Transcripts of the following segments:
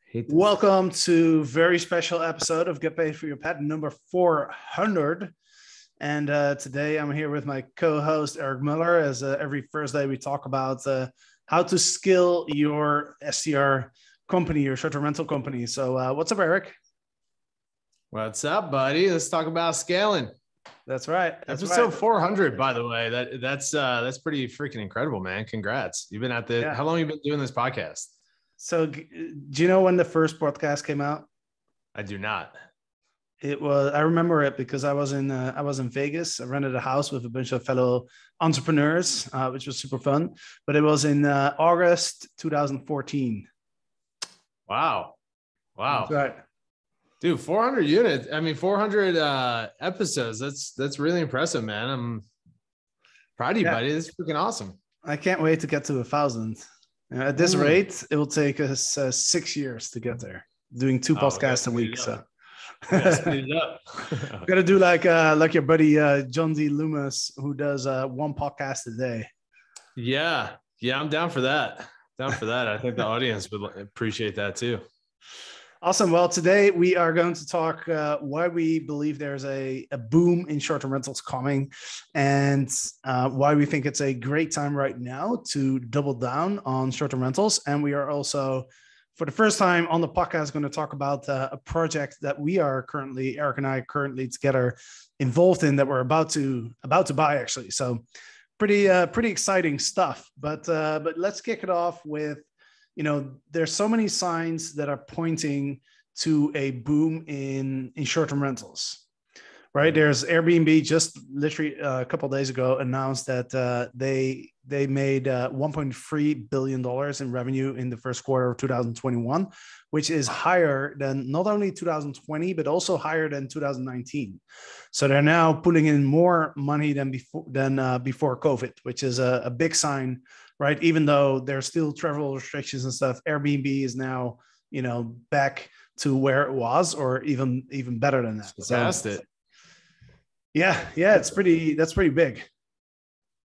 Hate this. Welcome to very special episode of Get Paid for Your Pet, number 400. And today I'm here with my co-host Eric Miller. As every Thursday we talk about how to scale your STR company, your short-term rental company. So what's up, Eric? What's up, buddy? Let's talk about scaling. That's right. Episode 400, by the way. That's pretty freaking incredible, man. Congrats. You've been at the. Yeah. How long have you been doing this podcast? So, do you know when the first podcast came out? I do not. It was. I remember it because I was in Vegas. I rented a house with a bunch of fellow entrepreneurs, which was super fun. But it was in August 2014. Wow. That's right. Dude, 400 units. I mean, 400 episodes. That's really impressive, man. I'm proud of you, buddy. This is freaking awesome. I can't wait to get to 1,000. At this rate, it will take us 6 years to get there. Doing two podcasts a week. So speed it up. Got to do like your buddy John D. Loomis, who does one podcast a day. Yeah, I'm down for that. I think the audience would appreciate that too. Awesome. Well, today we are going to talk why we believe there's a boom in short-term rentals coming, and why we think it's a great time right now to double down on short-term rentals. And we are also, for the first time on the podcast, going to talk about a project that we are currently, Eric and I currently together involved in, that we're about to buy actually. So pretty exciting stuff. But let's kick it off with, there's so many signs that are pointing to a boom in short-term rentals, right? There's Airbnb just literally a couple of days ago announced that they made $1.3 billion in revenue in the first quarter of 2021, which is higher than not only 2020, but also higher than 2019. So they're now pulling in more money than before COVID, which is a big sign. Right. Even though there's still travel restrictions and stuff, Airbnb is now, back to where it was, or even better than that. Past it. Yeah. That's pretty big.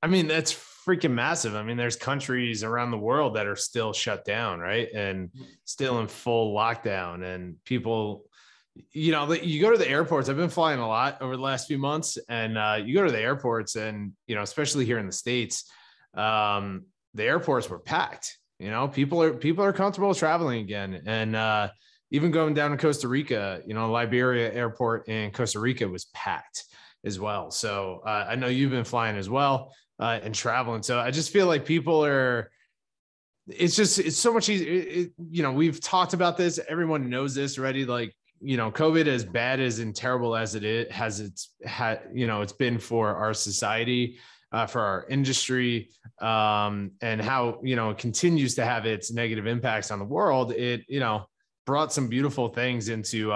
I mean, that's freaking massive. I mean, there's countries around the world that are still shut down, right? And still in full lockdown, and people, you go to the airports. I've been flying a lot over the last few months, and you go to the airports and, especially here in the States, the airports were packed. People are comfortable traveling again. And even going down to Costa Rica, Liberia airport in Costa Rica was packed as well. So I know you've been flying as well and traveling. So I just feel like people are, it's so much easier. We've talked about this. Everyone knows this already. Like, COVID, as bad as and terrible as it's been for our society, for our industry, and how, it continues to have its negative impacts on the world. It, brought some beautiful things into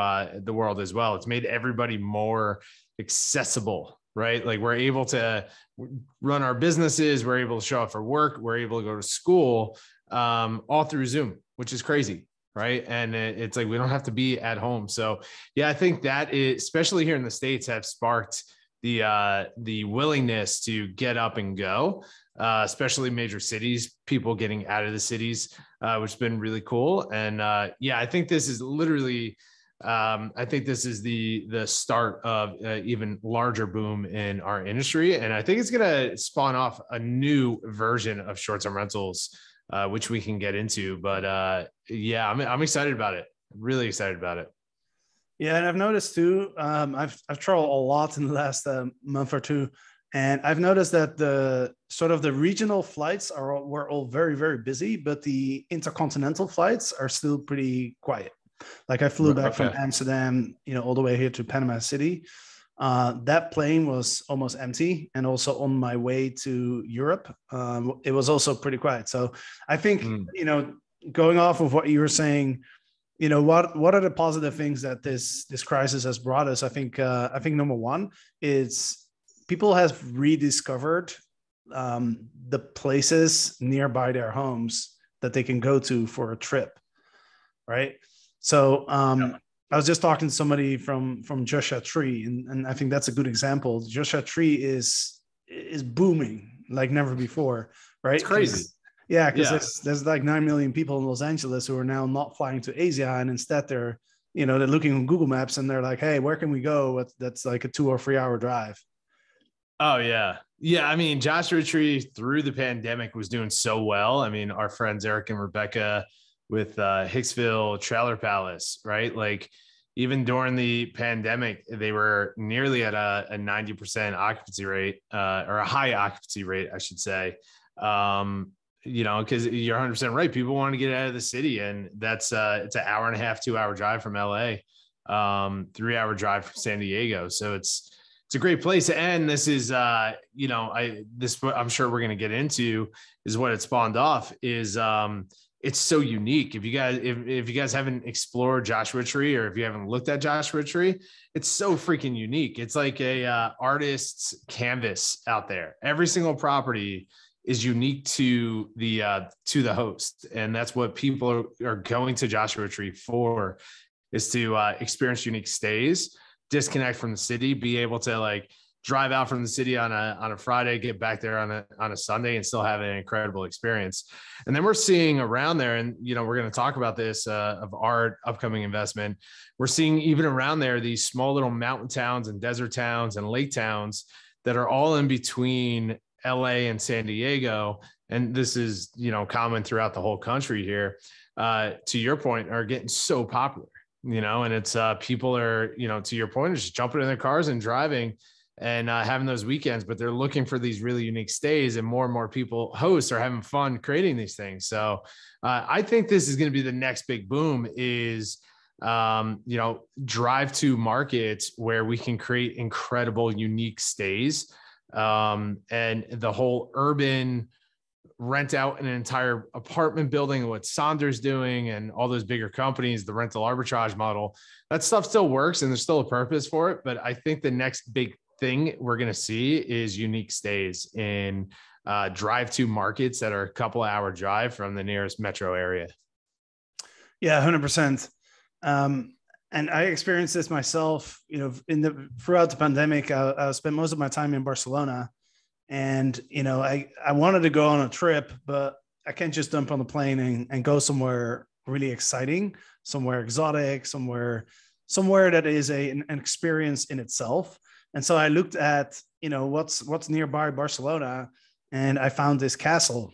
the world as well. It's made everybody more accessible, right? Like, we're able to run our businesses. We're able to show up for work. We're able to go to school, all through Zoom, which is crazy. Right. And it's like, we don't have to be at home. So yeah, I think that is, especially here in the States, have sparked the willingness to get up and go, especially major cities, people getting out of the cities, which has been really cool. And I think this is literally, the start of even larger boom in our industry. And I think it's going to spawn off a new version of short-term rentals, which we can get into. But I'm excited about it. Really excited about it. Yeah, and I've noticed too. I've traveled a lot in the last month or two, and I've noticed that the regional flights were all very, very busy, but the intercontinental flights are still pretty quiet. Like, I flew back from Amsterdam, all the way here to Panama City. That plane was almost empty, and also on my way to Europe, it was also pretty quiet. So I think going off of what you were saying. What are the positive things that this crisis has brought us? I think number one is people have rediscovered the places nearby their homes that they can go to for a trip, right? So I was just talking to somebody from Joshua Tree, and I think that's a good example. Joshua Tree is booming like never before, right? It's crazy. Yeah, because Yeah. there's like 9 million people in Los Angeles who are now not flying to Asia, and instead they're looking on Google Maps and they're like, hey, where can we go? That's like a 2 or 3 hour drive. Oh yeah. Yeah. I mean, Joshua Tree through the pandemic was doing so well. I mean, our friends Eric and Rebecca with Hicksville Trailer Palace, right? Like even during the pandemic, they were nearly at a 90% occupancy rate, or a high occupancy rate, I should say. Because you're 100% right. People want to get out of the city, and that's it's an hour and a half, 2 hour drive from LA, 3 hour drive from San Diego. So it's a great place. And this is, I'm sure we're going to get into is what it spawned off is, it's so unique. If you guys haven't explored Joshua Tree, or if you haven't looked at Joshua Tree, it's so freaking unique. It's like a artist's canvas out there. Every single property is unique to the host. And that's what people are going to Joshua Tree for, is to experience unique stays, disconnect from the city, be able to like drive out from the city on a Friday, get back there on a Sunday, and still have an incredible experience. And then we're seeing around there, and we're going to talk about this of our upcoming investment. We're seeing even around there these small little mountain towns and desert towns and lake towns that are all in between LA and San Diego. And this is common throughout the whole country here. To your point, are getting so popular. And it's people are, to your point, just jumping in their cars and driving and having those weekends, but they're looking for these really unique stays, and more people, hosts, are having fun creating these things. So I think this is going to be the next big boom is, drive to markets where we can create incredible, unique stays. And the whole urban rent out an entire apartment building, what Sonder's doing and all those bigger companies, the rental arbitrage model, that stuff still works and there's still a purpose for it. But I think the next big thing we're going to see is unique stays in drive to markets that are a couple hour drive from the nearest metro area. Yeah, 100%. And I experienced this myself, throughout the pandemic. I spent most of my time in Barcelona. And, I wanted to go on a trip, but I can't just jump on the plane and go somewhere really exciting, somewhere exotic, somewhere that is an experience in itself. And so I looked at, what's nearby Barcelona, and I found this castle.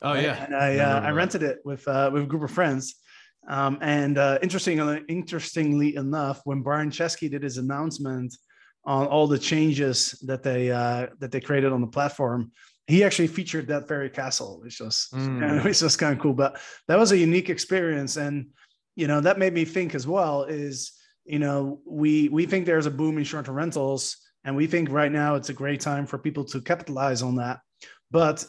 Oh yeah. And I rented it with a group of friends. Interestingly enough, when Brian Chesky did his announcement on all the changes that they created on the platform, he actually featured that very castle, which was kind of cool. But that was a unique experience, and that made me think as well. Is we think there's a boom in short-term rentals, and we think right now it's a great time for people to capitalize on that. But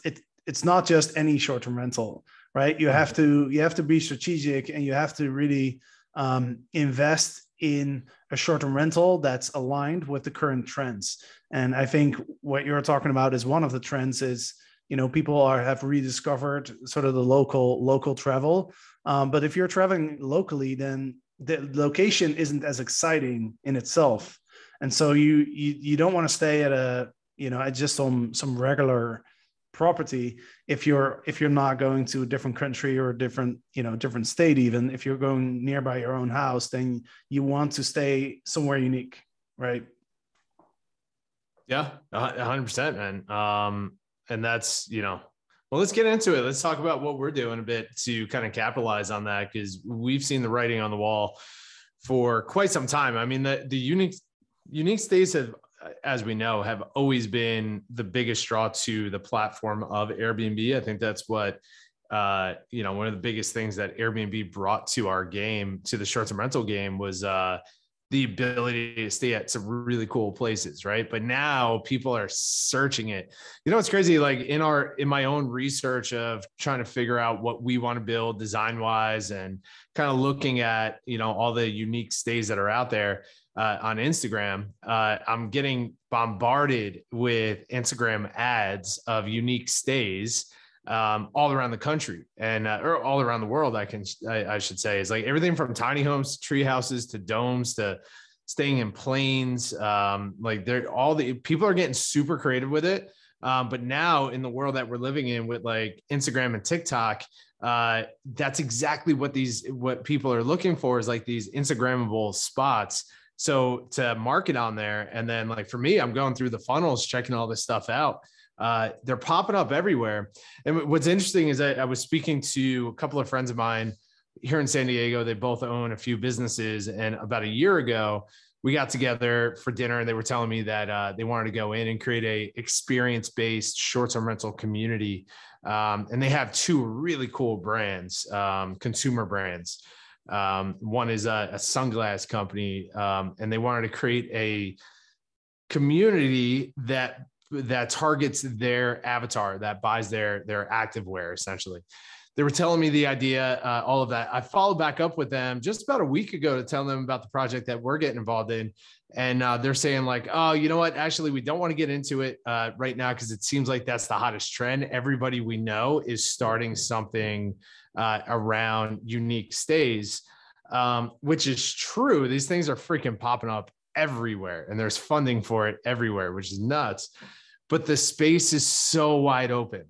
it's not just any short-term rental, right? You have to be strategic, and you have to really invest in a short-term rental that's aligned with the current trends. And I think what you're talking about is one of the trends is, people have rediscovered sort of the local travel. But if you're traveling locally, then the location isn't as exciting in itself. And so you don't want to stay at just some regular property if you're not going to a different country or a different state. Even if you're going nearby your own house, then you want to stay somewhere unique, right? Yeah, 100%, man. And that's well, let's get into it. Let's talk about what we're doing a bit to kind of capitalize on that, because we've seen the writing on the wall for quite some time. I mean, the unique stays have, as we know, have always been the biggest draw to the platform of Airbnb. I think that's what, one of the biggest things that Airbnb brought to our game, to the short-term rental game, was the ability to stay at some really cool places, right? But now people are searching it. It's crazy. Like in my own research of trying to figure out what we want to build design-wise, and kind of looking at, all the unique stays that are out there, on Instagram, I'm getting bombarded with Instagram ads of unique stays all around the country, and or all around the world. I should say, is like everything from tiny homes, tree houses, to domes, to staying in planes. Like all the people are getting super creative with it. But now in the world that we're living in with like Instagram and TikTok, that's exactly what people are looking for, is like these Instagrammable spots. So to market on there. And then like for me, I'm going through the funnels, checking all this stuff out. They're popping up everywhere. And what's interesting is I was speaking to a couple of friends of mine here in San Diego. They both own a few businesses. And about a year ago, we got together for dinner and they were telling me that they wanted to go in and create a experience-based short-term rental community. And they have two really cool brands, consumer brands. One is a sunglass company, and they wanted to create a community that targets their avatar, that buys their activewear, essentially. They were telling me the idea, all of that. I followed back up with them just about a week ago to tell them about the project that we're getting involved in. And they're saying like, oh, you know what? Actually, we don't want to get into it right now because it seems like that's the hottest trend. Everybody we know is starting something around unique stays, which is true. These things are freaking popping up everywhere and there's funding for it everywhere, which is nuts. But the space is so wide open.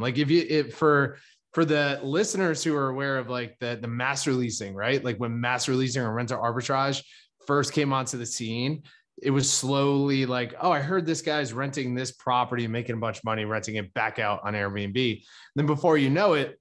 Like if for the listeners who are aware of like the master leasing, right? Like when master leasing or rental arbitrage first came onto the scene, it was slowly like, oh, I heard this guy's renting this property, making a bunch of money, renting it back out on Airbnb. Then before you know it,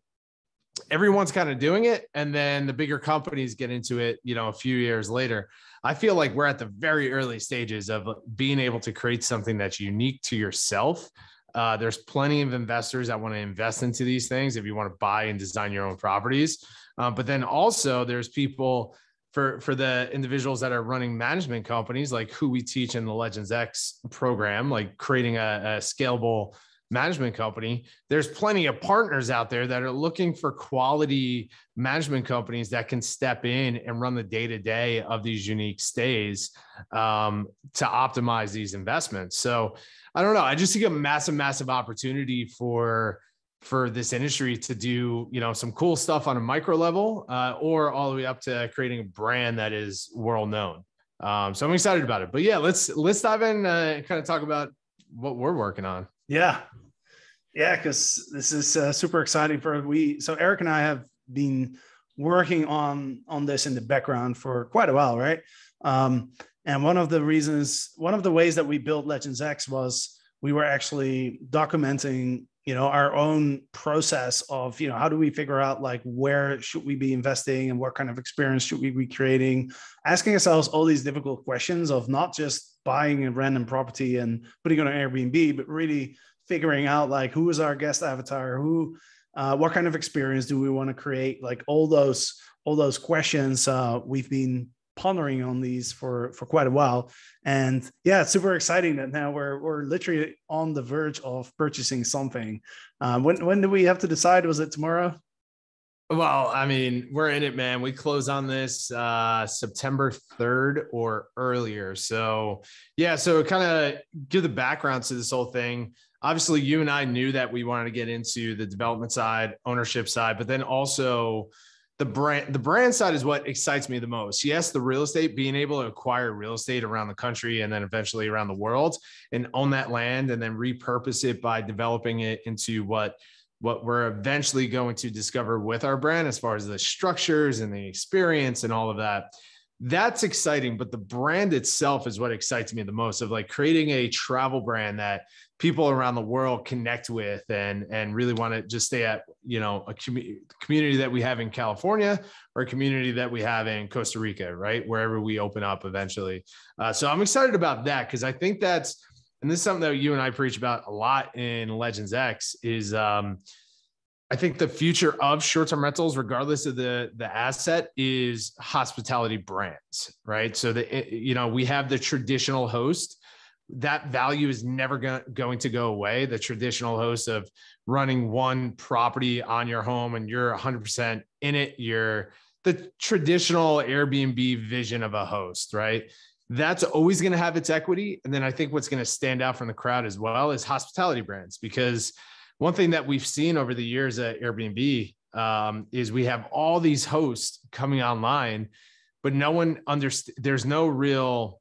everyone's kind of doing it. And then the bigger companies get into it, a few years later. I feel like we're at the very early stages of being able to create something that's unique to yourself. There's plenty of investors that want to invest into these things if you want to buy and design your own properties. But then also there's people for the individuals that are running management companies, like who we teach in the Legends X program, like creating a scalable management company. There's plenty of partners out there that are looking for quality management companies that can step in and run the day-to-day of these unique stays to optimize these investments. So I don't know. I just see a massive opportunity for this industry to do, some cool stuff on a micro level, or all the way up to creating a brand that is world known. So I'm excited about it. But yeah, let's dive in and kind of talk about what we're working on. Yeah, because this is super exciting so Eric and I have been working on this in the background for quite a while, right? And one of the ways that we built Legends X was we were actually documenting, our own process of, how do we figure out like where should we be investing and what kind of experience should we be creating, asking ourselves all these difficult questions of not just buying a random property and putting it on Airbnb, but really figuring out like who is our guest avatar, what kind of experience do we want to create, like all those questions. We've been pondering on these for quite a while, and yeah, it's super exciting that now we're literally on the verge of purchasing something. When do we have to decide? Was it tomorrow? Well, I mean, we're in it, man. We close on this September 3rd or earlier. So yeah, so kind of give the background to this whole thing. Obviously, you and I knew that we wanted to get into the development side, ownership side, but then also the brand side is what excites me the most. Yes, the real estate, being able to acquire real estate around the country and then eventually around the world and own that land and then repurpose it by developing it into what we're eventually going to discover with our brand as far as the structures and the experience and all of that. That's exciting, but the brand itself is what excites me the most, of like creating a travel brand that people around the world connect with and really want to just stay at, a community that we have in California or a community that we have in Costa Rica, right? Wherever we open up eventually. So I'm excited about that because I think and this is something that you and I preach about a lot in Legends X is, I think the future of short-term rentals, regardless of the asset, is hospitality brands, right? So we have the traditional host. That value is never going to go away. The traditional host of running one property on your home and you're 100% in it. You're the traditional Airbnb vision of a host, right? That's always going to have its equity. And then I think what's going to stand out from the crowd as well is hospitality brands, because one thing that we've seen over the years at Airbnb is we have all these hosts coming online, but no one there's no real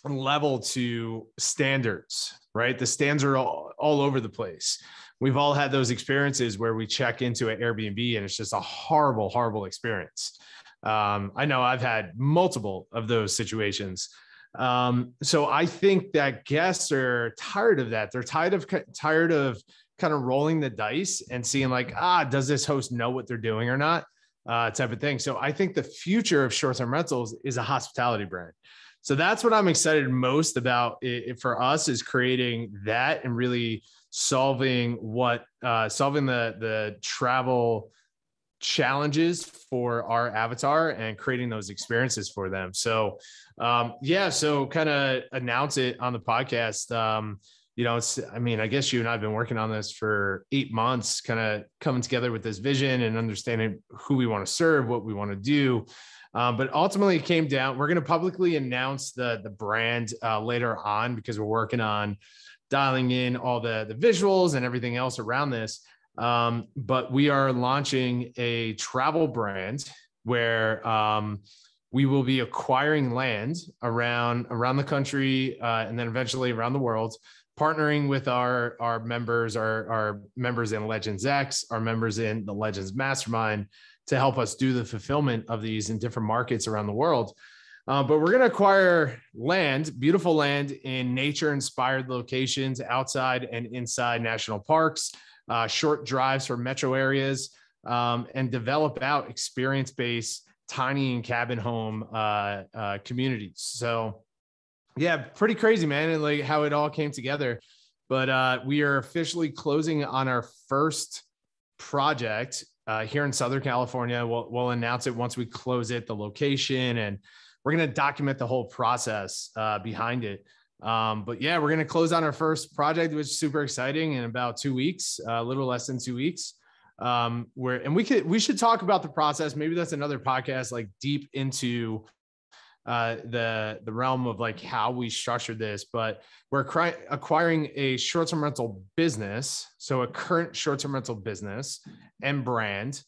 level to standards, right? The standards are all over the place. We've all had those experiences where we check into an Airbnb and it's just a horrible, horrible experience. I know I've had multiple of those situations. So I think that guests are tired of that. They're tired of kind of rolling the dice and seeing like, does this host know what they're doing or not? Type of thing. So I think the future of short-term rentals is a hospitality brand. So that's what I'm excited most about for us, is creating that and really solving the travel challenges for our avatar and creating those experiences for them. So so kind of announce it on the podcast. I guess you and I've been working on this for 8 months, kind of coming together with this vision and understanding who we want to serve, what we want to do. But ultimately it came down, we're going to publicly announce the brand later on, because we're working on dialing in all the visuals and everything else around this. But we are launching a travel brand where we will be acquiring land around the country and then eventually around the world, partnering with our members, our members in Legends X, our members in the Legends Mastermind, to help us do the fulfillment of these in different markets around the world. But we're going to acquire land, beautiful land in nature-inspired locations outside and inside national parks, short drives from metro areas, and develop out experience-based tiny and cabin home communities. So yeah, pretty crazy, man. And like how it all came together. But we are officially closing on our first project here in Southern California. We'll announce it once we close it, the location, and we're going to document the whole process behind it. But yeah, we're going to close on our first project, which is super exciting, in about 2 weeks, a little less than 2 weeks. We should talk about the process. Maybe that's another podcast, like deep into the realm of like how we structured this. But we're acquiring a short-term rental business, so a current short-term rental business and brand.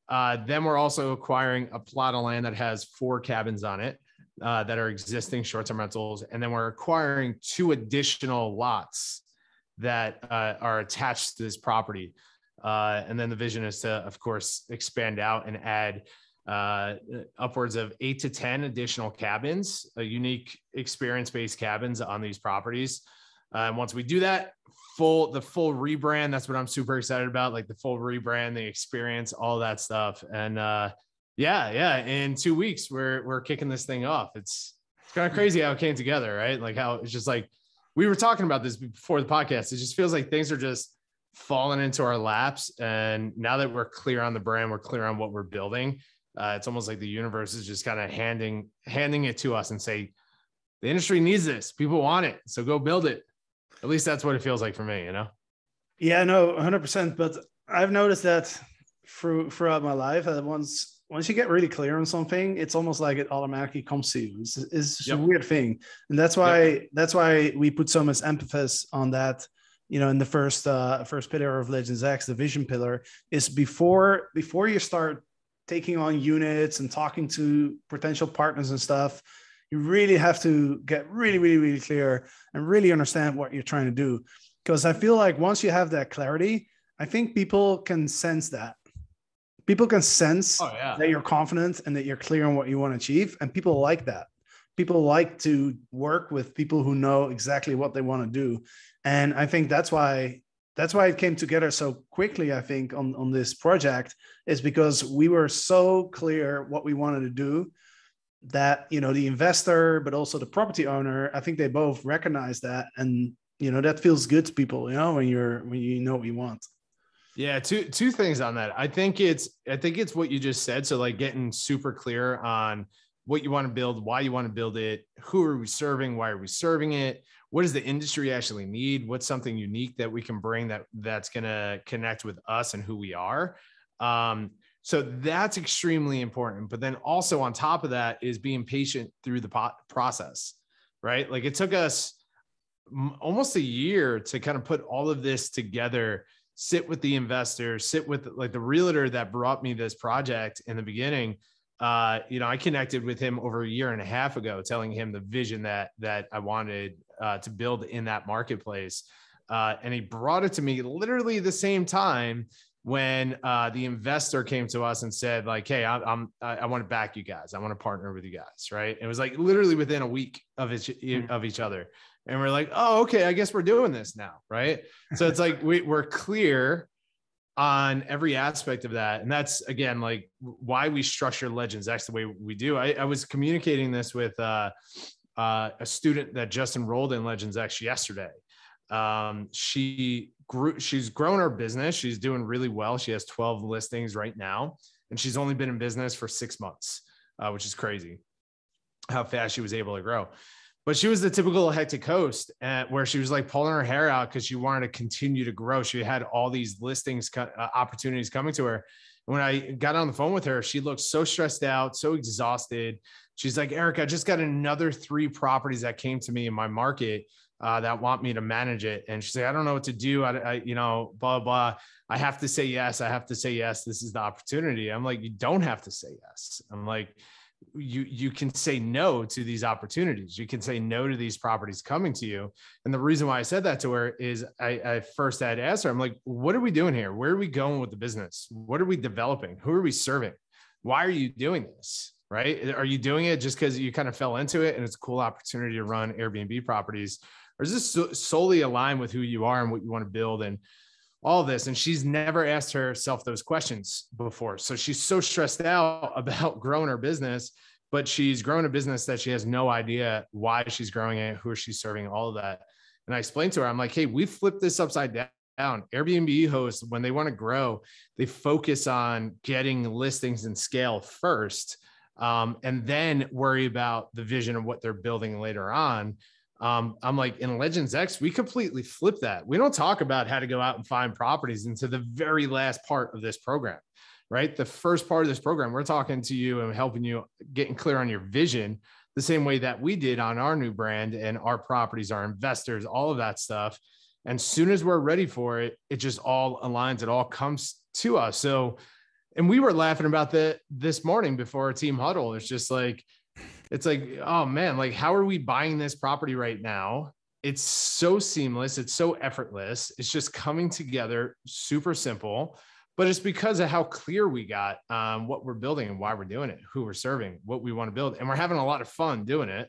Then we're also acquiring a plot of land that has 4 cabins on it that are existing short-term rentals. And then we're acquiring 2 additional lots that are attached to this property. And then the vision is to, of course, expand out and add upwards of 8 to 10 additional cabins, unique experience-based cabins on these properties. And once we do that, the full rebrand, that's what I'm super excited about, like the full rebrand, the experience, all that stuff. And in 2 weeks, we're kicking this thing off. It's kind of crazy how it came together, right? Like how it's just like, we were talking about this before the podcast. It just feels like things are just falling into our laps. And now that we're clear on the brand, we're clear on what we're building. It's almost like the universe is just kind of handing it to us and say, the industry needs this. People want it. So go build it. At least that's what it feels like for me, you know? Yeah, no, 100%. But I've noticed that throughout my life, that once you get really clear on something, it's almost like it automatically comes to you. It's a weird thing. And that's why we put so much emphasis on that. You know, in the first pillar of Legends X, the vision pillar, is before you start taking on units and talking to potential partners and stuff, you really have to get really, really, really clear and really understand what you're trying to do. Because I feel like once you have that clarity, I think people can sense that. People can sense that you're confident and that you're clear on what you want to achieve. And people like that. People like to work with people who know exactly what they want to do. And I think that's why it came together so quickly, I think, on this project, is because we were so clear what we wanted to do that, you know, the investor, but also the property owner, I think they both recognize that. And, you know, that feels good to people, you know, when you know what you want. Yeah. Two things on that. I think it's what you just said. So like getting super clear on what you want to build, why you want to build it, who are we serving, why are we serving it? What does the industry actually need? What's something unique that we can bring that's going to connect with us and who we are? So that's extremely important. But then also on top of that is being patient through the process, right? Like it took us almost a year to kind of put all of this together, sit with the investor, sit with like the realtor that brought me this project in the beginning, I connected with him over a year and a half ago, telling him the vision that I wanted to build in that marketplace. And he brought it to me literally the same time when the investor came to us and said, like, hey, I want to back you guys. I want to partner with you guys. Right. It was like literally within a week of each other. And we're like, oh, okay, I guess we're doing this now. Right. So it's like, we're clear on every aspect of that. And that's, again, like why we structure Legends X the way we do. I was communicating this with a student that just enrolled in Legends X yesterday. She's grown her business. She's doing really well. She has 12 listings right now, and she's only been in business for 6 months, which is crazy how fast she was able to grow. But she was the typical hectic host where she was like pulling her hair out because she wanted to continue to grow. She had all these listings, opportunities coming to her. And when I got on the phone with her, she looked so stressed out, so exhausted. She's like, Eric, I just got another 3 properties that came to me in my market that want me to manage it. And she's like, I don't know what to do. Blah, blah. I have to say yes. I have to say yes. This is the opportunity. I'm like, you don't have to say yes. I'm like, you can say no to these opportunities. You can say no to these properties coming to you. And the reason why I said that to her is I first had to ask her, I'm like, what are we doing here? Where are we going with the business? What are we developing? Who are we serving? Why are you doing this? Right? Are you doing it just because you kind of fell into it and it's a cool opportunity to run Airbnb properties? Or is this solely aligned with who you are and what you want to build and all of this? And she's never asked herself those questions before. So she's so stressed out about growing her business, but she's growing a business that she has no idea why she's growing it, who she's serving, all of that. And I explained to her, I'm like, hey, we flipped this upside down. Airbnb hosts, when they want to grow, they focus on getting listings and scale first, and then worry about the vision of what they're building later on. I'm like, in Legends X, we completely flip that. We don't talk about how to go out and find properties into the very last part of this program, right? The first part of this program, we're talking to you and helping you getting clear on your vision, the same way that we did on our new brand and our properties, our investors, all of that stuff. And as soon as we're ready for it, it just all aligns. It all comes to us. So, and we were laughing about that this morning before our team huddle. It's like, oh man, like, how are we buying this property right now? It's so seamless. It's so effortless. It's just coming together, super simple, but it's because of how clear we got what we're building and why we're doing it, who we're serving, what we want to build. And we're having a lot of fun doing it.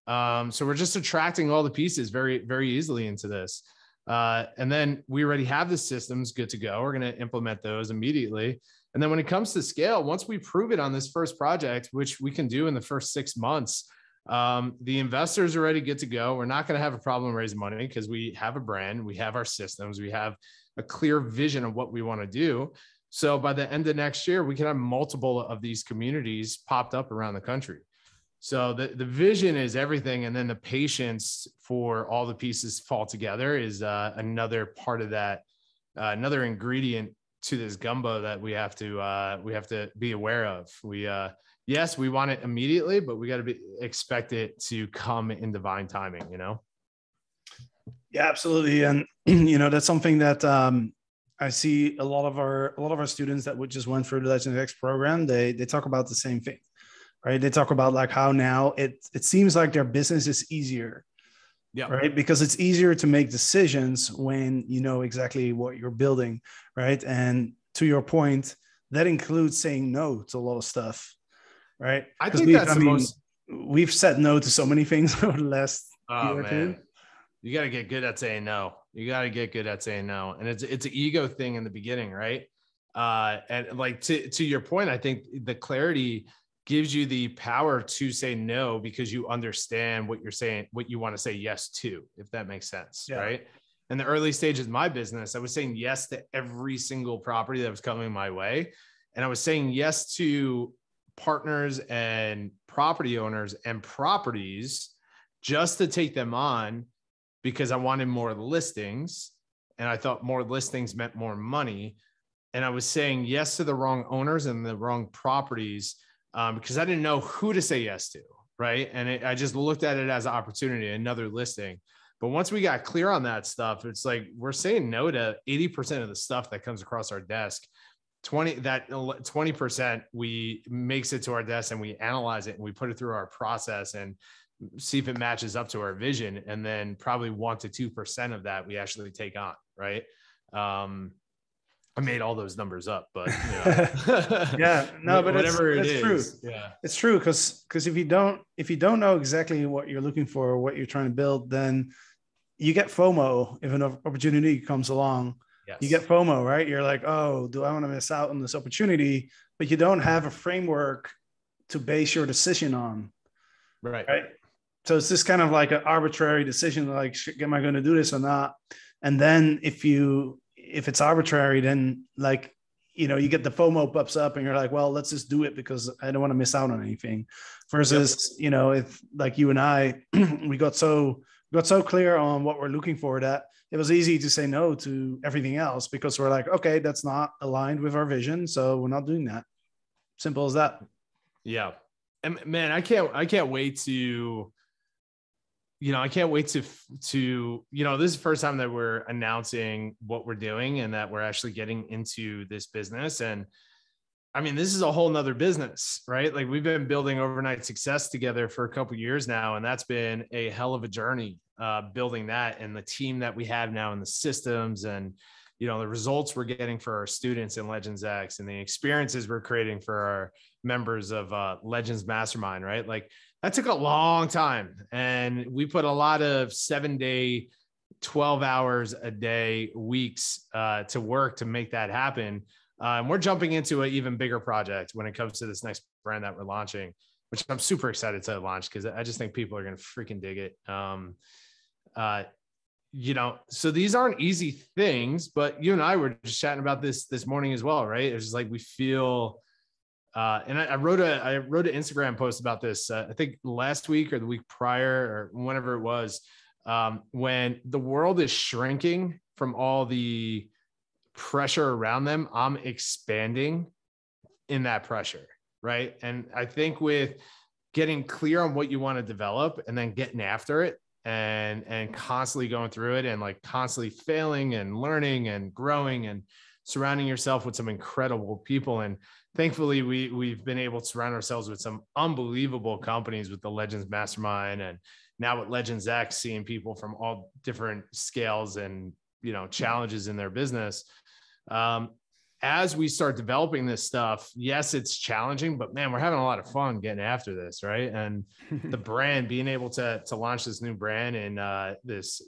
So we're just attracting all the pieces very, very easily into this. And then we already have the systems good to go. We're going to implement those immediately. And then when it comes to scale, once we prove it on this first project, which we can do in the first 6 months, the investors are already good to go. We're not going to have a problem raising money because we have a brand, we have our systems, we have a clear vision of what we want to do. So by the end of next year, we can have multiple of these communities popped up around the country. So the vision is everything. And then the patience for all the pieces fall together is another part of that, another ingredient to this gumbo that we have to be aware of. Yes, we want it immediately, but we got to expect it to come in divine timing, Yeah, absolutely. And, that's something that I see a lot of our students that would just went through the Legends X program. They talk about the same thing, right? They talk about like how now it seems like their business is easier. Yeah. Right. Because it's easier to make decisions when you know exactly what you're building. Right. And to your point, that includes saying no to a lot of stuff. Right. I think that's we've said no to so many things over the last year or two. You got to get good at saying no. You got to get good at saying no. And it's an ego thing in the beginning. Right. And like to your point, I think the clarity gives you the power to say no because you understand what you're saying, what you want to say yes to, if that makes sense. Yeah. Right. In the early stages of my business, I was saying yes to every single property that was coming my way. And I was saying yes to partners and property owners and properties just to take them on because I wanted more listings. And I thought more listings meant more money. And I was saying yes to the wrong owners and the wrong properties because I didn't know who to say yes to, right? And I just looked at it as an opportunity, another listing. But once we got clear on that stuff, it's like we're saying no to 80% of the stuff that comes across our desk. 20% we makes it to our desk and we analyze it and we put it through our process and see if it matches up to our vision. And then probably 1 to 2% of that we actually take on. Right. I made all those numbers up, but yeah, no, but whatever it's true. Yeah, it's true. Cause if you don't know exactly what you're looking for or what you're trying to build, then you get FOMO. If an opportunity comes along, yes. You get FOMO, right? You're like, oh, do I want to miss out on this opportunity? But you don't have a framework to base your decision on. Right. So it's just kind of like an arbitrary decision, like, am I going to do this or not? And then if it's arbitrary, then like, you get the FOMO pops up and you're like, well, let's just do it because I don't want to miss out on anything. Versus, if like you and I, we got so clear on what we're looking for that it was easy to say no to everything else because we're like, okay, that's not aligned with our vision. So we're not doing that. Simple as that. Yeah. And man, I can't wait to, I can't wait to, this is the first time that we're announcing what we're doing and that we're actually getting into this business. And I mean, this is a whole nother business, right? Like we've been building overnight success together for a couple of years now. And that's been a hell of a journey, building that and the team that we have now and the systems and, the results we're getting for our students in Legends X and the experiences we're creating for our members of Legends Mastermind, right? Like that took a long time. And we put a lot of 7-day, 12 hours a day weeks to work to make that happen. And we're jumping into an even bigger project when it comes to this next brand that we're launching, which I'm super excited to launch because I just think people are going to freaking dig it. So these aren't easy things, but you and I were just chatting about this morning as well, right? It's just like we feel, and I wrote an Instagram post about this, I think last week or the week prior or whenever it was, when the world is shrinking from all the pressure around them, I'm expanding in that pressure, right? And I think with getting clear on what you want to develop and then getting after it and constantly going through it and like constantly failing and learning and growing and surrounding yourself with some incredible people. And thankfully we've been able to surround ourselves with some unbelievable companies with the Legends Mastermind and now with Legends X, seeing people from all different scales and, challenges in their business. As we start developing this stuff, yes, it's challenging, but man, we're having a lot of fun getting after this. Right. And the brand, being able to launch this new brand in this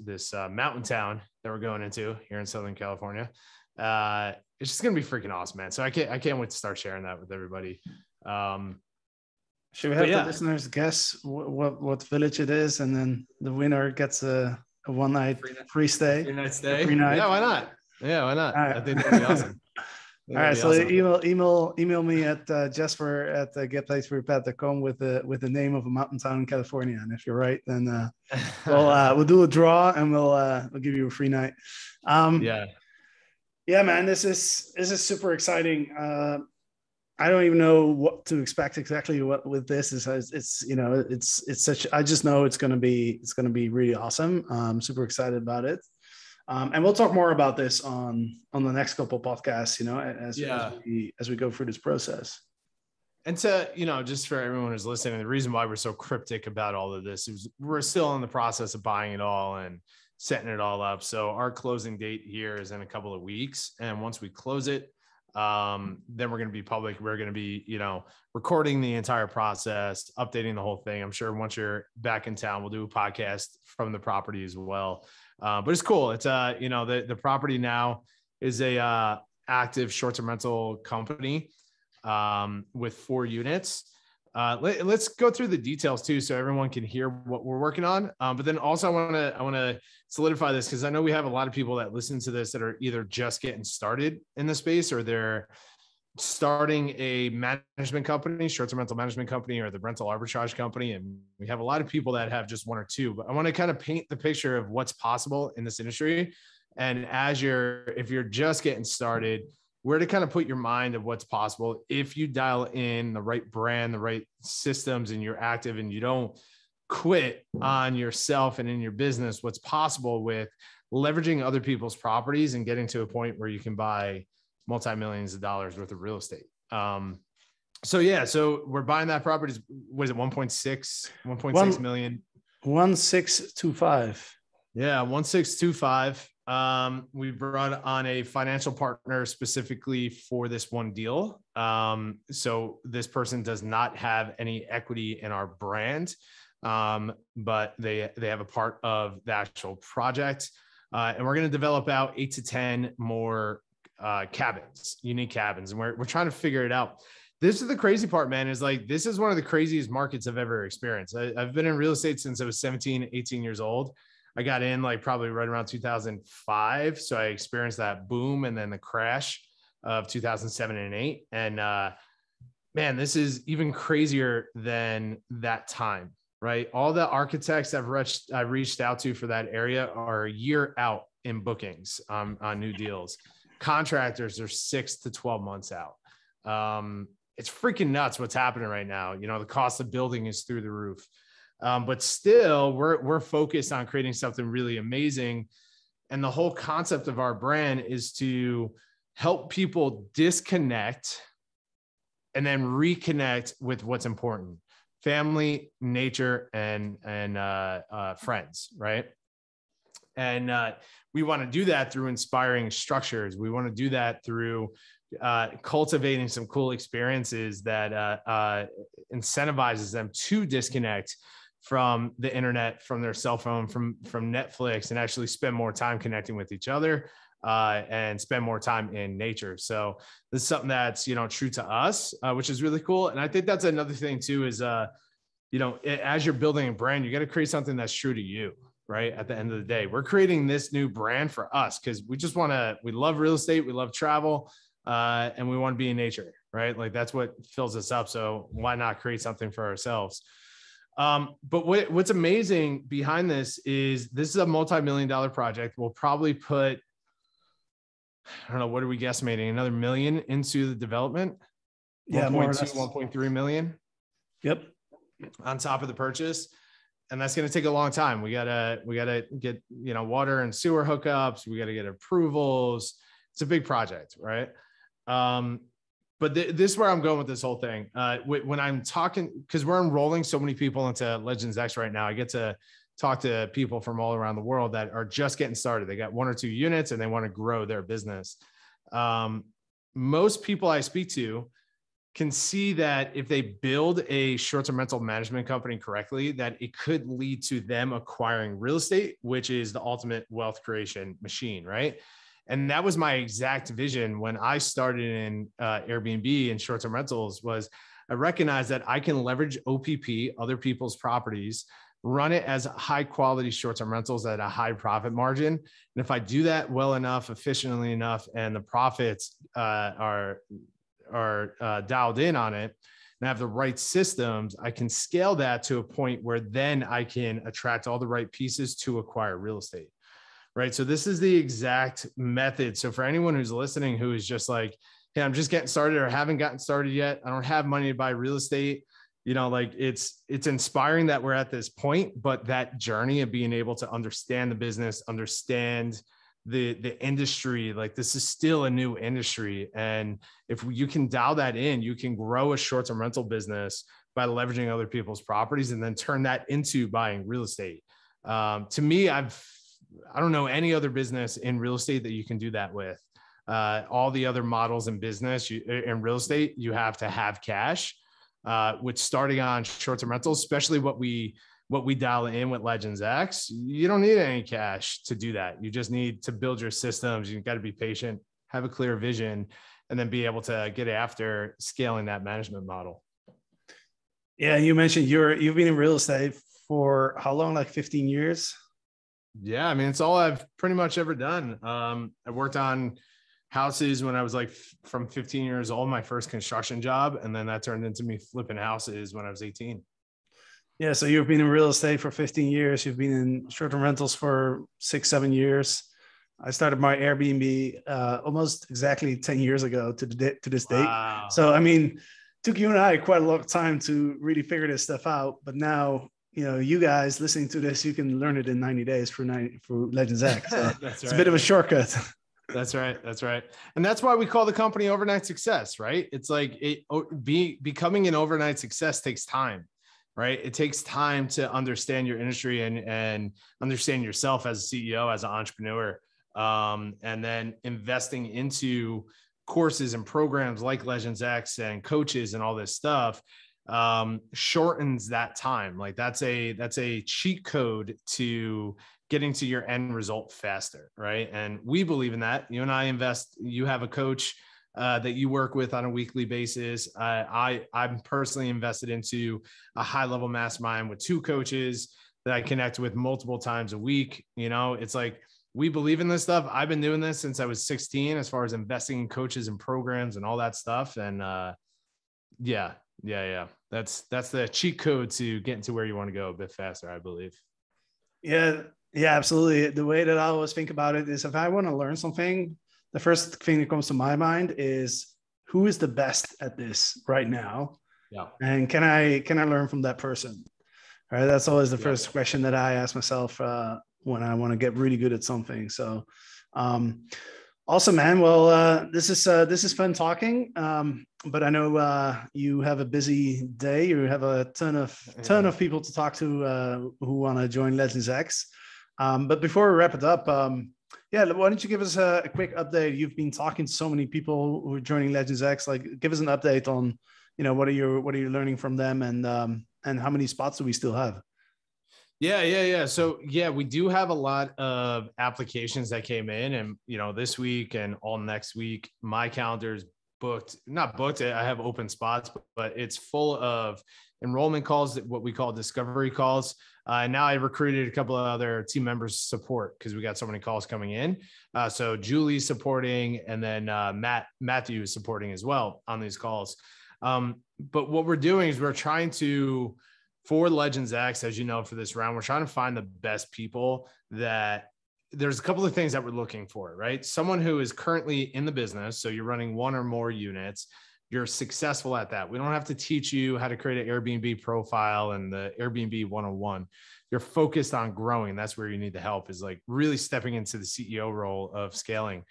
mountain town that we're going into here in Southern California. It's just going to be freaking awesome, man. So I can't wait to start sharing that with everybody. Should we have the listeners guess what village it is? And then the winner gets a one night free stay. Free night stay. Free night. Yeah. Why not? Yeah. Why not? Right. I think that'd be awesome. All right, so awesome. email me at Jasper@getplatesforyourpet.com with the name of a mountain town in California, and if you're right, then we'll do a draw and we'll give you a free night. Yeah, man, this is super exciting. I don't even know what to expect exactly with this. It's such. I just know it's gonna be really awesome. I'm super excited about it. And we'll talk more about this on the next couple podcasts, as we go through this process. And to, just for everyone who's listening, the reason why we're so cryptic about all of this is we're still in the process of buying it all and setting it all up. So our closing date here is in a couple of weeks. And once we close it, then we're going to be public. We're going to be, recording the entire process, updating the whole thing. I'm sure once you're back in town, we'll do a podcast from the property as well. But it's cool. It's the property now is a active short-term rental company with 4 units. Let's go through the details too, so everyone can hear what we're working on. But then also I want to solidify this because I know we have a lot of people that listen to this that are either just getting started in the space or they're starting a management company, short-term rental management company, or the rental arbitrage company. And we have a lot of people that have just 1 or 2, but I want to kind of paint the picture of what's possible in this industry. And if you're just getting started, where to kind of put your mind of what's possible if you dial in the right brand, the right systems, and you're active and you don't quit on yourself and in your business, what's possible with leveraging other people's properties and getting to a point where you can buy multi-millions of dollars worth of real estate. So we're buying that property. Was it 1.6 million? 1625. Yeah, 1625. We brought on a financial partner specifically for this one deal. So this person does not have any equity in our brand, but they have a part of the actual project. And we're going to develop out 8 to 10 more cabins, unique cabins. And we're trying to figure it out. This is the crazy part, man, is like, this is one of the craziest markets I've ever experienced. I've been in real estate since I was 17, 18 years old. I got in like probably right around 2005. So I experienced that boom and then the crash of 2007 and 8. And man, this is even crazier than that time, right? All the architects I've reached out to for that area are a year out in bookings on new deals. Contractors are 6 to 12 months out. It's freaking nuts what's happening right now. You know, the cost of building is through the roof. But still, we're focused on creating something really amazing. And the whole concept of our brand is to help people disconnect and then reconnect with what's important: family, nature, and friends, right? And we want to do that through inspiring structures. We want to do that through cultivating some cool experiences that incentivizes them to disconnect from the internet, from their cell phone, from Netflix, and actually spend more time connecting with each other and spend more time in nature. So this is something that's, you know, true to us, which is really cool. And I think that's another thing too, is, you know, as you're building a brand, you got to create something that's true to you, right? At the end of the day, we're creating this new brand for us because we love real estate, we love travel, and we want to be in nature, right? Like that's what fills us up. So why not create something for ourselves? But what's amazing behind this is a multi-million-dollar project. We'll probably put, I don't know, what are we guesstimating? Another $1 million into the development? Yeah, 1.2, 1.3 million. Yep. On top of the purchase. And that's going to take a long time. We gotta get, you know, water and sewer hookups. We got to get approvals. It's a big project, right? But this is where I'm going with this whole thing. When I'm talking, because we're enrolling so many people into Legends X right now, I get to talk to people from all around the world that are just getting started. They got 1 or 2 units and they want to grow their business. Most people I speak to can see that if they build a short-term rental management company correctly, that it could lead to them acquiring real estate, which is the ultimate wealth creation machine, right? And that was my exact vision when I started in Airbnb and short-term rentals. Was I recognized that I can leverage OPP, other people's properties, run it as high quality short-term rentals at a high profit margin. And if I do that well enough, efficiently enough, and the profits are dialed in on it, and I have the right systems, I can scale that to a point where then I can attract all the right pieces to acquire real estate. Right. So this is the exact method. So for anyone who's listening, who is just like, hey, I'm just getting started or haven't gotten started yet, I don't have money to buy real estate. You know, like it's inspiring that we're at this point, but that journey of being able to understand the business, understand the industry, like this is still a new industry. And if you can dial that in, you can grow a short-term rental business by leveraging other people's properties and then turn that into buying real estate. To me, I don't know any other business in real estate that you can do that with. All the other models in business, in real estate, you have to have cash. With starting on short-term rentals, especially what we dial in with Legends X, you don't need any cash to do that. You just need to build your systems. You've got to be patient, have a clear vision, and then be able to get after scaling that management model. Yeah, you mentioned you've been in real estate for how long? Like 15 years? Yeah, I mean, it's all I've pretty much ever done. I worked on houses when I was like from 15 years old, my first construction job. And then that turned into me flipping houses when I was 18. Yeah. So you've been in real estate for 15 years. You've been in short-term rentals for 6-7 years. I started my Airbnb almost exactly 10 years ago to this date. So, I mean, took you and I quite a lot of time to really figure this stuff out. But now, you know, you guys listening to this, you can learn it in 90 days through Legends X. So That's it's a bit of a shortcut. That's right. That's right. And that's why we call the company Overnight Success, right? It's like becoming an overnight success takes time, right? It takes time to understand your industry and understand yourself as a CEO, as an entrepreneur, and then investing into courses and programs like Legends X and coaches and all this stuff shortens that time. Like that's a cheat code to getting to your end result faster, right? And we believe in that. You and I invest. You have a coach that you work with on a weekly basis. I'm personally invested into a high level mastermind with 2 coaches that I connect with multiple times a week. You know, it's like we believe in this stuff. I've been doing this since I was 16, as far as investing in coaches and programs and all that stuff. And yeah. That's the cheat code to getting to where you want to go a bit faster, I believe. Yeah, absolutely. The way that I always think about it is if I want to learn something, the first thing that comes to my mind is who is the best at this right now? Yeah. And can I learn from that person? All right. That's always the first question that I ask myself when I want to get really good at something. So awesome, man. Well, this is fun talking. But I know you have a busy day. You have a ton of people to talk to who want to join Legends X. But before we wrap it up, why don't you give us a quick update? You've been talking to so many people who are joining Legends X. Like, give us an update on, what are you learning from them, and how many spots do we still have? Yeah. So we do have a lot of applications that came in, and this week and all next week, my calendar's not booked. I have open spots, but it's full of enrollment calls, what we call discovery calls. And now I recruited a couple of other team members to support because we got so many calls coming in. So Julie's supporting, and then Matthew is supporting as well on these calls. But what we're doing is we're trying to, for Legends X, as you know, for this round, we're trying to find the best people. That there's a couple of things that we're looking for, right? Someone who is currently in the business. So you're running 1 or more units. You're successful at that. We don't have to teach you how to create an Airbnb profile and the Airbnb 101. You're focused on growing. That's where you need the help, is like really stepping into the CEO role of scaling.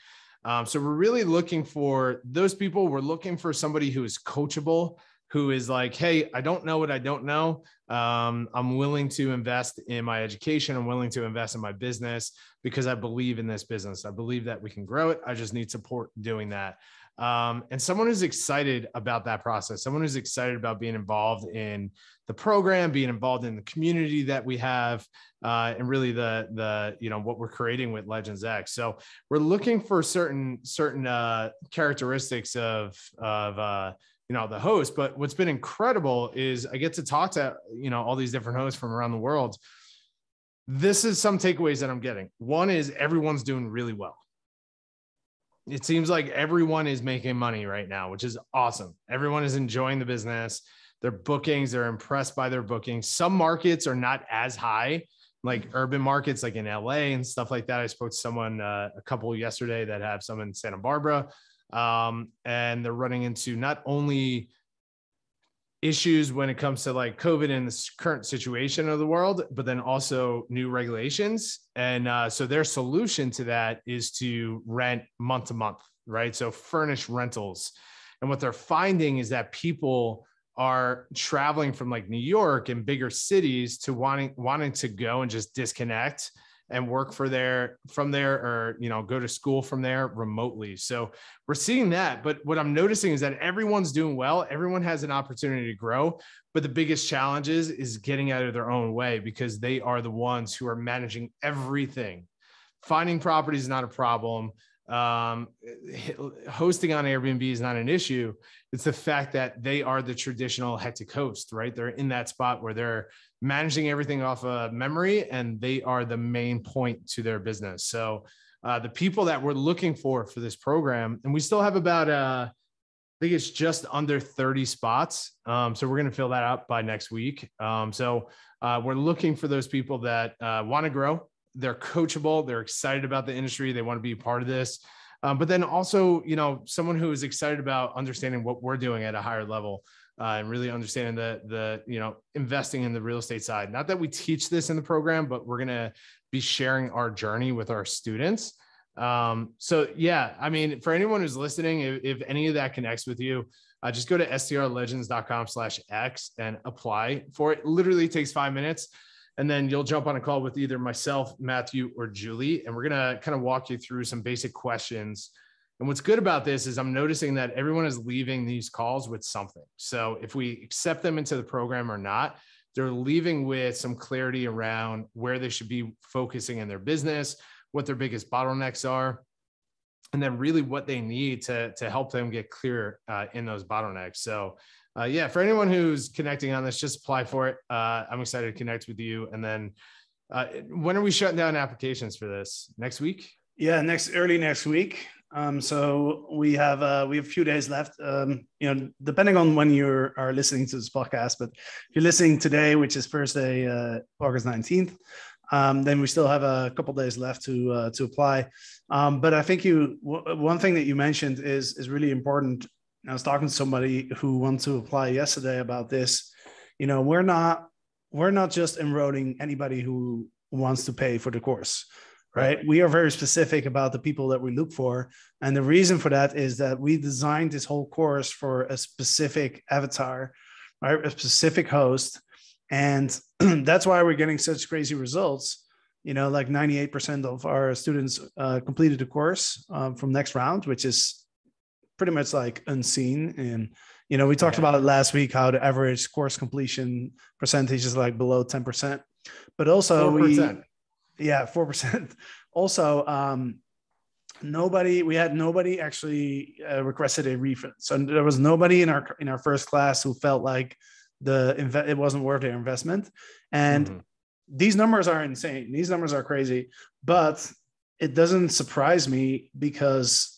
So we're really looking for those people. We're looking for somebody who is coachable, who is like, hey, I don't know what I don't know. I'm willing to invest in my education. I'm willing to invest in my business because I believe in this business. I believe that we can grow it. I just need support doing that. And someone who's excited about that process, someone who's excited about being involved in the program, being involved in the community that we have, and really the what we're creating with Legends X. So we're looking for certain characteristics of the host. But what's been incredible is I get to talk to, all these different hosts from around the world. This is some takeaways that I'm getting. One is everyone's doing really well. It seems like everyone is making money right now, which is awesome. Everyone is enjoying the business. Their bookings, they're impressed by their bookings. Some markets are not as high, like urban markets, like in LA and stuff like that. I spoke to someone, a couple yesterday that have some in Santa Barbara. And they're running into not only issues when it comes to like COVID and the current situation of the world, but then also new regulations. And so their solution to that is to rent month to month, right? So furnished rentals. And what they're finding is that people are traveling from like New York and bigger cities to wanting to go and just disconnect and work from there, or, go to school from there remotely. So we're seeing that. But what I'm noticing is that everyone's doing well. Everyone has an opportunity to grow. But the biggest challenge is getting out of their own way, because they are the ones who are managing everything. Finding property is not a problem. Hosting on Airbnb is not an issue. It's the fact that they are the traditional hectic host, right? They're in that spot where they're managing everything off of memory, and they are the main point to their business. So the people that we're looking for this program, and we still have about, I think it's just under 30 spots. So we're going to fill that up by next week. So we're looking for those people that want to grow. They're coachable. They're excited about the industry. They want to be a part of this. But then also, someone who is excited about understanding what we're doing at a higher level, and really understanding the investing in the real estate side. Not that we teach this in the program, but we're going to be sharing our journey with our students. So yeah, I mean, for anyone who's listening, if any of that connects with you, just go to strlegends.com/X and apply for it. Literally takes 5 minutes. And then you'll jump on a call with either myself, Matthew, or Julie. And we're going to kind of walk you through some basic questions. And what's good about this is I'm noticing that everyone is leaving these calls with something. So if we accept them into the program or not, they're leaving with some clarity around where they should be focusing in their business, what their biggest bottlenecks are, and then really what they need to help them get clear in those bottlenecks. So yeah, for anyone who's connecting on this, just apply for it. I'm excited to connect with you. And then when are we shutting down applications for this? Next week? Yeah, early next week. So we have a few days left. Depending on when you are listening to this podcast, but if you're listening today, which is Thursday, August 19th, then we still have a couple days left to apply. But I think one thing that you mentioned is really important. I was talking to somebody who wanted to apply yesterday about this. We're not just enrolling anybody who wants to pay for the course, right? We are very specific about the people that we look for. And the reason for that is that we designed this whole course for a specific avatar, right? A specific host. And that's why we're getting such crazy results. Like 98% of our students completed the course from next round, which is pretty much like unseen. And, we talked about it last week, how the average course completion percentage is like below 10%, but also 4%. 4%. Also, we had nobody actually requested a refund. So there was nobody in our first class who felt like it wasn't worth their investment. And these numbers are insane. These numbers are crazy, but it doesn't surprise me because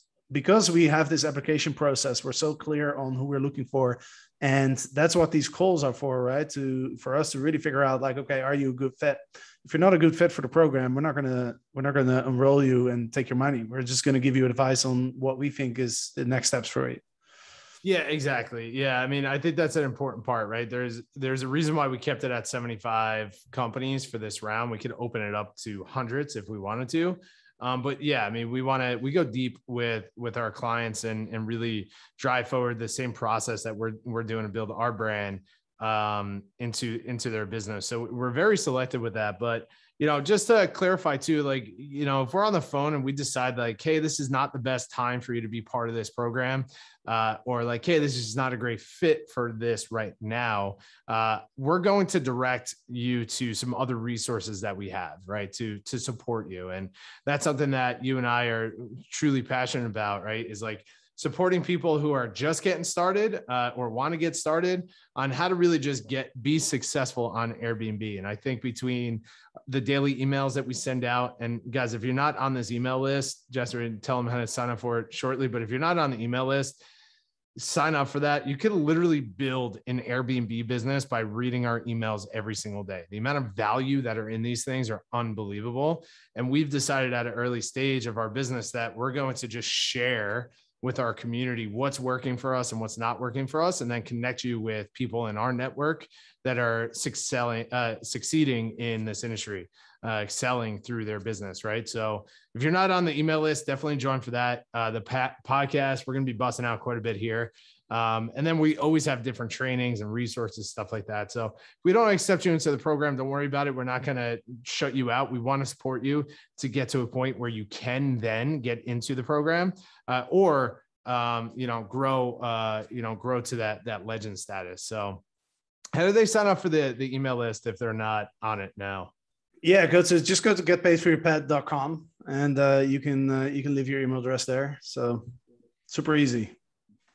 we have this application process. We're so clear on who we're looking for. And that's what these calls are for, right? For us to really figure out, like, okay, are you a good fit? If you're not a good fit for the program, we're not gonna enroll you and take your money. We're just gonna give you advice on what we think is the next steps for you. Yeah, exactly. Yeah. I mean, I think that's an important part, right? There's a reason why we kept it at 75 companies for this round. We could open it up to hundreds if we wanted to. But yeah, I mean, we go deep with our clients and really drive forward the same process that we're doing to build our brand into their business. So we're very selective with that. But just to clarify too, like, if we're on the phone and we decide like, hey, this is not the best time for you to be part of this program, or like, hey, this is not a great fit for this right now, we're going to direct you to some other resources that we have, right, to support you. And that's something that you and I are truly passionate about, right, is like supporting people who are just getting started or want to get started on how to really just be successful on Airbnb. And I think between the daily emails that we send out, and guys, if you're not on this email list, Jess will tell them how to sign up for it shortly. But if you're not on the email list, sign up for that. You could literally build an Airbnb business by reading our emails every single day. The amount of value that are in these things are unbelievable. And we've decided at an early stage of our business that we're going to just share with our community what's working for us and what's not working for us, and then connect you with people in our network that are succeeding in this industry, excelling through their business, right? So if you're not on the email list, definitely join for that. The podcast, we're going to be busting out quite a bit here. And then we always have different trainings and resources, stuff like that. So if we don't accept you into the program, don't worry about it. We're not going to shut you out. We want to support you to get to a point where you can then get into the program, or grow to that legend status. So how do they sign up for the email list if they're not on it now? Yeah, go to getpaidforyourpet.com and you can leave your email address there. So super easy.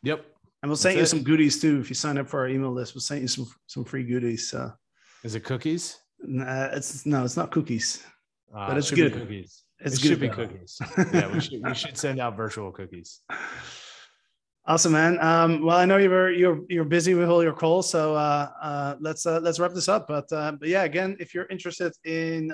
Yep. And we'll send you some goodies too. If you sign up for our email list, we'll send you some free goodies. So is it cookies? It's not cookies, but it's good. Cookies. It should be cookies. Yeah, we should send out virtual cookies. Awesome, man. Well, I know you're busy with all your calls, so let's wrap this up. But yeah, again, if you're interested in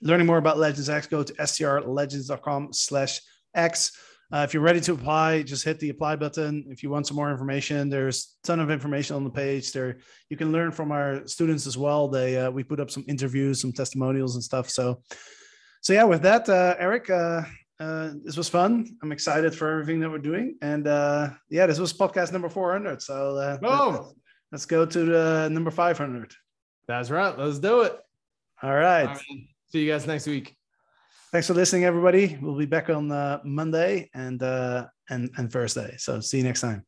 learning more about Legends X, go to strlegends.com/X. If you're ready to apply, just hit the apply button. If you want some more information, there's a ton of information on the page there. You can learn from our students as well. We put up some interviews, some testimonials and stuff. So yeah, with that, Eric, This was fun. I'm excited for everything that we're doing. And this was podcast number 400. So let's go to the number 500. That's right. Let's do it. All right. All right. See you guys next week. Thanks for listening, everybody. We'll be back on Monday and Thursday. So see you next time.